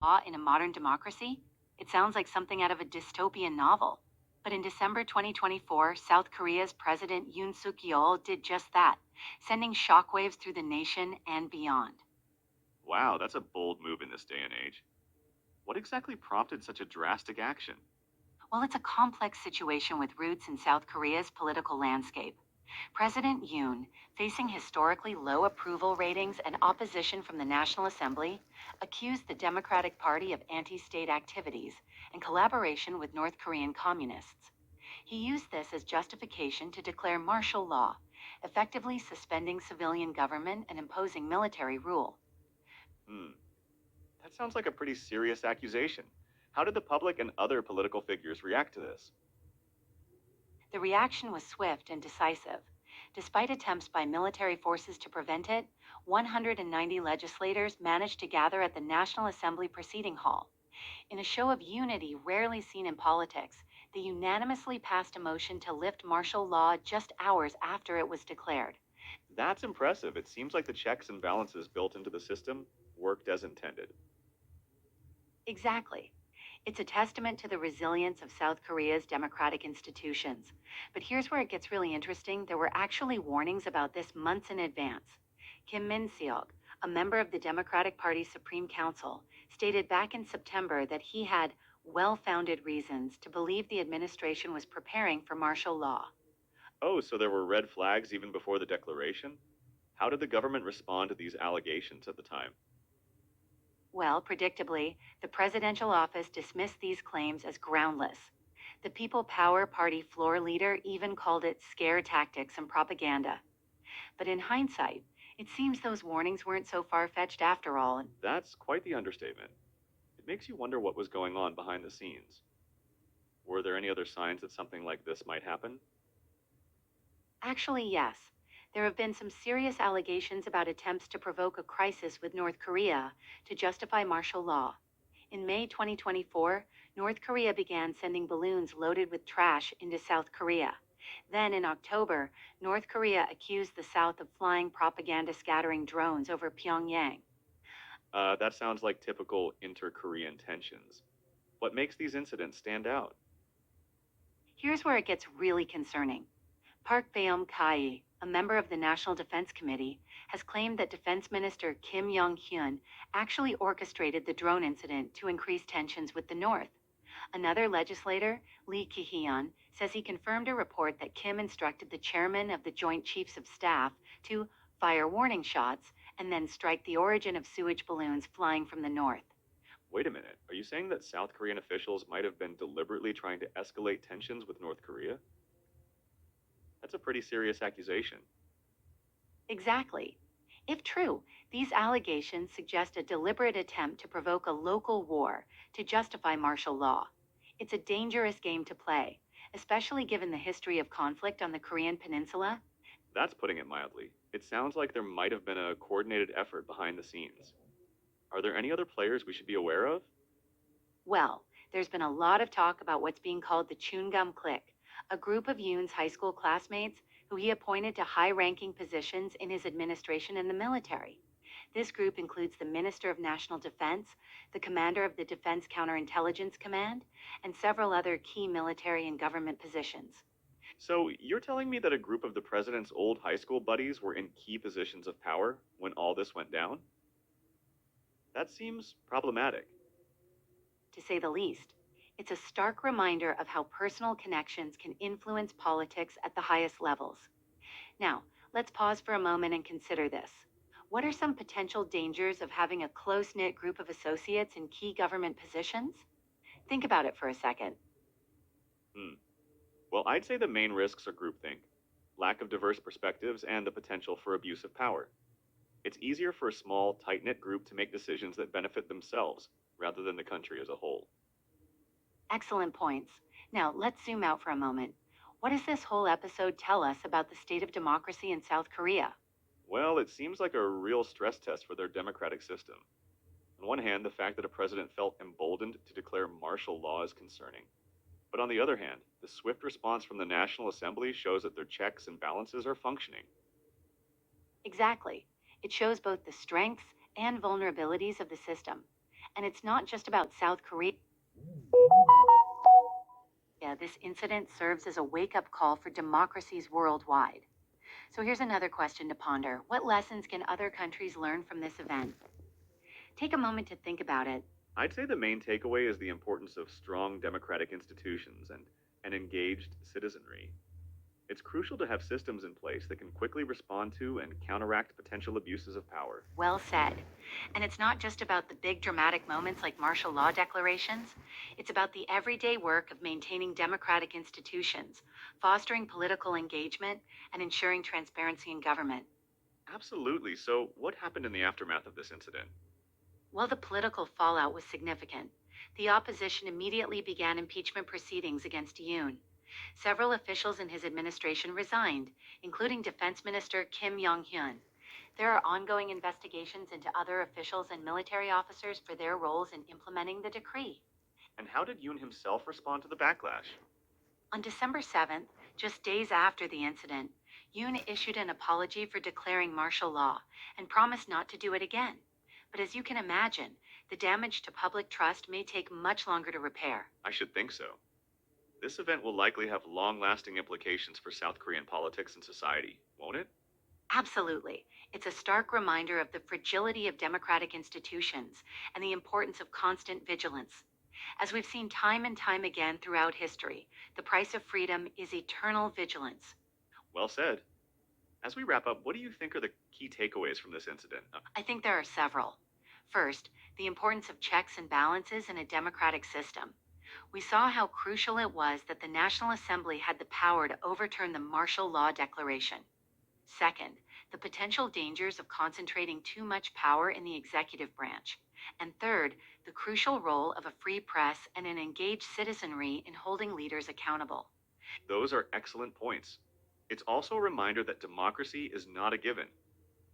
law in a modern democracy? It sounds like something out of a dystopian novel. But in December 2024, South Korea's President Yoon Suk Yeol did just that, sending shockwaves through the nation and beyond. Wow, that's a bold move in this day and age. What exactly prompted such a drastic action? Well, it's a complex situation with roots in South Korea's political landscape. President Yoon, facing historically low approval ratings and opposition from the National Assembly, accused the Democratic Party of anti state activities and collaboration with North Korean communists. He used this as justification to declare martial law, effectively suspending civilian government and imposing military rule. Hmm, that sounds like a pretty serious accusation. How did the public and other political figures react to this? The reaction was swift and decisive. Despite attempts by military forces to prevent it, 190 legislators managed to gather at the National Assembly proceeding hall. In a show of unity rarely seen in politics, they unanimously passed a motion to lift martial law just hours after it was declared. That's impressive. It seems like the checks and balances built into the system worked as intended. Exactly. It's a testament to the resilience of South Korea's democratic institutions. But here's where it gets really interesting. There were actually warnings about this months in advance. Kim Min Seok, a member of the Democratic Party's Supreme Council, stated back in September that he had well founded reasons to believe the administration was preparing for martial law. Oh, so there were red flags even before the declaration? How did the government respond to these allegations at the time? Well, predictably, the presidential office dismissed these claims as groundless. The People Power Party floor leader even called it scare tactics and propaganda. But in hindsight, it seems those warnings weren't so far fetched after all. That's quite the understatement. It makes you wonder what was going on behind the scenes. Were there any other signs that something like this might happen? Actually, yes. There have been some serious allegations about attempts to provoke a crisis with North Korea to justify martial law. In May 2024, North Korea began sending balloons loaded with trash into South Korea. Then in October, North Korea accused the South of flying propaganda scattering drones over Pyongyang. That sounds like typical inter Korean tensions. What makes these incidents stand out? Here's where it gets really concerning. Park Beom-kai, a member of the National Defense Committee, has claimed that Defense Minister Kim Yong-hyun actually orchestrated the drone incident to increase tensions with the North. Another legislator, Lee Ki-hyun, says he confirmed a report that Kim instructed the chairman of the Joint Chiefs of Staff to fire warning shots and then strike the origin of sewage balloons flying from the north. Wait a minute. Are you saying that South Korean officials might have been deliberately trying to escalate tensions with North Korea? That's a pretty serious accusation. Exactly. If true, these allegations suggest a deliberate attempt to provoke a local war to justify martial law. It's a dangerous game to play, especially given the history of conflict on the Korean Peninsula. That's putting it mildly. It sounds like there might have been a coordinated effort behind the scenes. Are there any other players we should be aware of? Well, there's been a lot of talk about what's being called the Chungam Clique, a group of Yoon's high school classmates who he appointed to high ranking positions in his administration and the military. This group includes the Minister of National Defense, the commander of the Defense Counterintelligence Command, and several other key military and government positions. So, you're telling me that a group of the president's old high school buddies were in key positions of power when all this went down? That seems problematic. To say the least, it's a stark reminder of how personal connections can influence politics at the highest levels. Now, let's pause for a moment and consider this. What are some potential dangers of having a close knit group of associates in key government positions? Think about it for a second. Hmm. Well, I'd say the main risks are groupthink, lack of diverse perspectives, and the potential for abuse of power. It's easier for a small, tight knit group to make decisions that benefit themselves rather than the country as a whole. Excellent points. Now, let's zoom out for a moment. What does this whole episode tell us about the state of democracy in South Korea? Well, it seems like a real stress test for their democratic system. On one hand, the fact that a president felt emboldened to declare martial law is concerning. But on the other hand, the swift response from the National Assembly shows that their checks and balances are functioning. Exactly. It shows both the strengths and vulnerabilities of the system. And it's not just about South Korea. This incident serves as a wake-up call for democracies worldwide. So here's another question to ponder. What lessons can other countries learn from this event? Take a moment to think about it. I'd say the main takeaway is the importance of strong democratic institutions and an engaged citizenry. It's crucial to have systems in place that can quickly respond to and counteract potential abuses of power. Well said. And it's not just about the big dramatic moments like martial law declarations. It's about the everyday work of maintaining democratic institutions, fostering political engagement, and ensuring transparency in government. Absolutely. So, what happened in the aftermath of this incident? While the political fallout was significant, the opposition immediately began impeachment proceedings against Yoon. Several officials in his administration resigned, including Defense Minister Kim Yong-hyun. There are ongoing investigations into other officials and military officers for their roles in implementing the decree. And how did Yoon himself respond to the backlash? On December 7th, just days after the incident, Yoon issued an apology for declaring martial law and promised not to do it again. But as you can imagine, the damage to public trust may take much longer to repair. I should think so. This event will likely have long lasting implications for South Korean politics and society, won't it? Absolutely. It's a stark reminder of the fragility of democratic institutions and the importance of constant vigilance. As we've seen time and time again throughout history, the price of freedom is eternal vigilance. Well said. As we wrap up, what do you think are the key takeaways from this incident? I think there are several. First, the importance of checks and balances in a democratic system. We saw how crucial it was that the National Assembly had the power to overturn the martial law declaration. Second, the potential dangers of concentrating too much power in the executive branch. And third, the crucial role of a free press and an engaged citizenry in holding leaders accountable. Those are excellent points. It's also a reminder that democracy is not a given.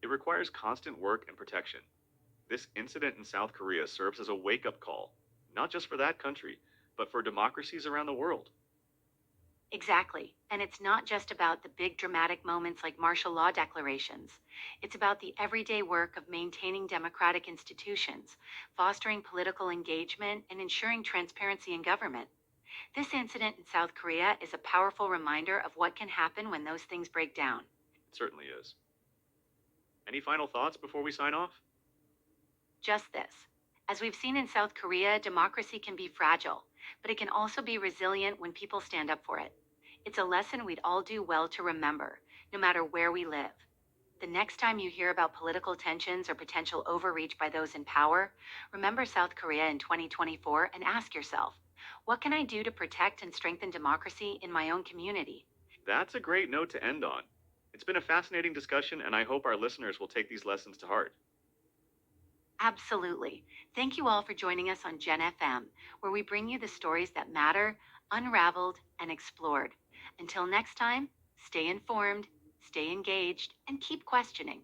It requires constant work and protection. This incident in South Korea serves as a wake up call, not just for that country, but for democracies around the world. Exactly. And it's not just about the big dramatic moments like martial law declarations. It's about the everyday work of maintaining democratic institutions, fostering political engagement, and ensuring transparency in government. This incident in South Korea is a powerful reminder of what can happen when those things break down. It certainly is. Any final thoughts before we sign off? Just this. As we've seen in South Korea, democracy can be fragile, but it can also be resilient when people stand up for it. It's a lesson we'd all do well to remember, no matter where we live. The next time you hear about political tensions or potential overreach by those in power, remember South Korea in 2024 and ask yourself, what can I do to protect and strengthen democracy in my own community? That's a great note to end on. It's been a fascinating discussion, and I hope our listeners will take these lessons to heart. Absolutely. Thank you all for joining us on Gen FM, where we bring you the stories that matter, unraveled, and explored. Until next time, stay informed, stay engaged, and keep questioning.